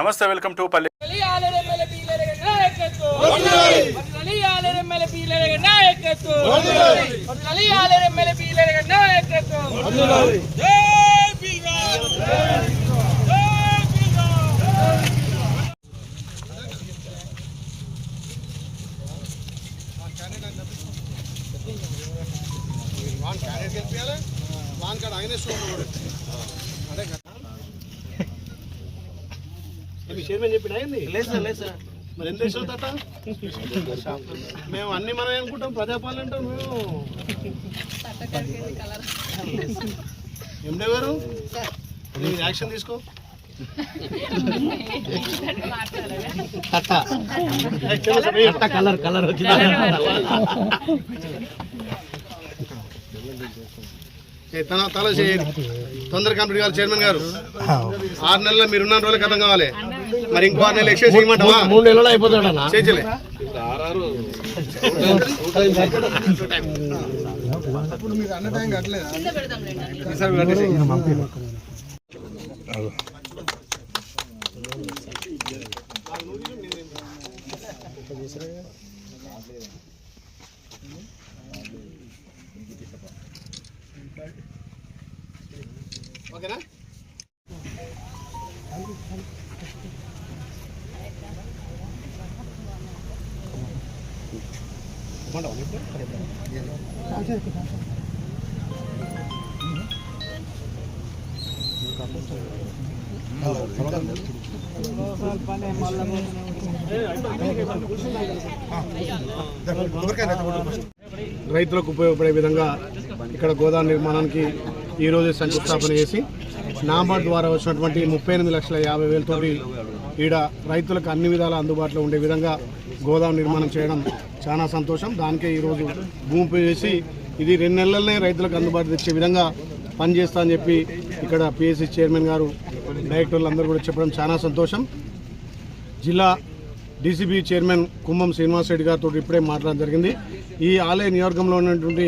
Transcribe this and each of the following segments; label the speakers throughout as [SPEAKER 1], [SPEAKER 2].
[SPEAKER 1] నమస్తే, welcome to పల్లె.
[SPEAKER 2] మరి ఎంత ఇష్టం తట మేము అన్ని మనం అనుకుంటాం, ప్రజాపాలన అంటాం. మేము ఎండే గారు యాక్షన్ తీసుకో. కలర్ తల చేయండి, తొందరగా కంప్లీట్ కావాలి. చైర్మన్ గారు 6 నెలల్లో మీరున్న రోజులు ఖతం కావాలి. మరి ఇంకో 6 నెలలు ఎక్స్టెన్స్ చేయమంటావా? 3 నెలలు అయిపోతాడన్నా. చేయలే ఓకేనా? రైతులకు ఉపయోగపడే విధంగా ఇక్కడ గోదాం నిర్మాణానికి ఈరోజు శంకుస్థాపన చేసి నాబార్డ్ ద్వారా వచ్చినటువంటి 38,50,000 తోటి ఈడ రైతులకు అన్ని విధాలా అందుబాటులో ఉండే విధంగా గోదాం నిర్మాణం చేయడం చాలా సంతోషం. దానికే ఈరోజు భూమి పూజ చేసి ఇది 2 నెలలనే రైతులకు అందుబాటు తెచ్చే విధంగా పనిచేస్తా అని చెప్పి ఇక్కడ పిఎస్సి చైర్మన్ గారు, డైరెక్టర్లు అందరూ కూడా చెప్పడం చాలా సంతోషం. జిల్లా డీసీబీ చైర్మన్ కుంభం శ్రీనివాస్ రెడ్డి గారితో ఇప్పుడే మాట్లాడడం జరిగింది. ఈ ఆలయ నియోజకంలో ఉన్నటువంటి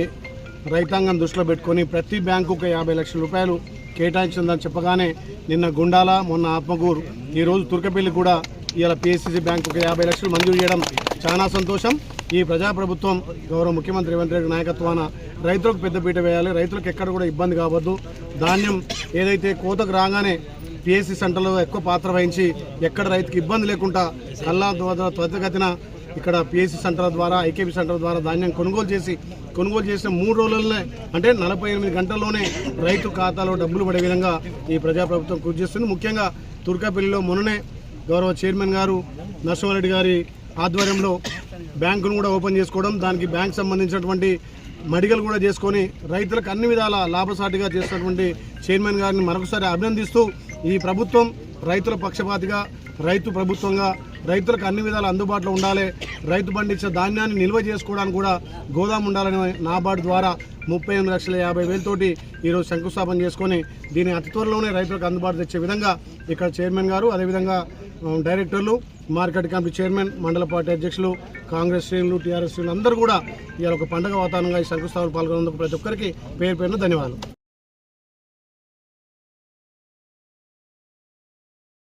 [SPEAKER 2] రైతాంగం దృష్టిలో పెట్టుకొని ప్రతి బ్యాంకుకు 50 లక్షల రూపాయలు కేటాయించిందని చెప్పగానే నిన్న గుండాల, మొన్న ఆత్మకూరు, ఈరోజు తుర్కపల్లి కూడా ఇలా పిఎస్సిసి బ్యాంకుకు 50 లక్షలు మంజూరు చేయడం చాలా సంతోషం. ఈ ప్రజాప్రభుత్వం గౌరవ ముఖ్యమంత్రి రేవంత్ రెడ్డి నాయకత్వాన రైతులకు పెద్దపీట వేయాలి. రైతులకు ఎక్కడ కూడా ఇబ్బంది కావద్దు. ధాన్యం ఏదైతే కోతకు రాగానే పిఎస్సి సెంటర్లో ఎక్కువ పాత్ర వహించి ఎక్కడ రైతుకి ఇబ్బంది లేకుండా కల్లా త్వరితగతిన ఇక్కడ పిఎస్సి సెంటర్ ద్వారా, ఐకేపీ సెంటర్ ద్వారా ధాన్యం కొనుగోలు చేసిన 3 రోజుల్లోనే, అంటే 48 గంటల్లోనే రైతు ఖాతాలో డబ్బులు పడే విధంగా ఈ ప్రజాప్రభుత్వం కృషి చేస్తుంది. ముఖ్యంగా తుర్కపల్లిలో మొన్ననే గౌరవ చైర్మన్ గారు నరసింహారెడ్డి గారి ఆధ్వర్యంలో బ్యాంకును కూడా ఓపెన్ చేసుకోవడం, దానికి బ్యాంక్ సంబంధించినటువంటి మడిగలు కూడా చేసుకొని రైతులకు అన్ని విధాల లాభసాటిగా చేస్తున్నటువంటి చైర్మన్ గారిని మరొకసారి అభినందిస్తూ, ఈ ప్రభుత్వం రైతుల పక్షపాతిగా, రైతు ప్రభుత్వంగా రైతులకు అన్ని విధాలు అందుబాటులో ఉండాలి. రైతు పండించిన ధాన్యాన్ని నిల్వ చేసుకోవడానికి కూడా గోదాం ఉండాలని నాబార్డు ద్వారా 38,50,000 తోటి ఈరోజు శంకుస్థాపన చేసుకొని దీన్ని అతి త్వరలోనే రైతులకు అందుబాటు తెచ్చే విధంగా ఇక్కడ చైర్మన్ గారు, అదేవిధంగా డైరెక్టర్లు, మార్కెట్ కమిటీ చైర్మన్, మండల పార్టీ అధ్యక్షులు, కాంగ్రెస్ శ్రేణులు, టీఆర్ఎస్ శ్రేణులు అందరూ కూడా ఇవాళ ఒక పండుగ వాతావరణంగా ఈ శంకుస్థాపన పాల్గొన్నందుకు ప్రతి ఒక్కరికి పేరు పేరున ధన్యవాదాలు.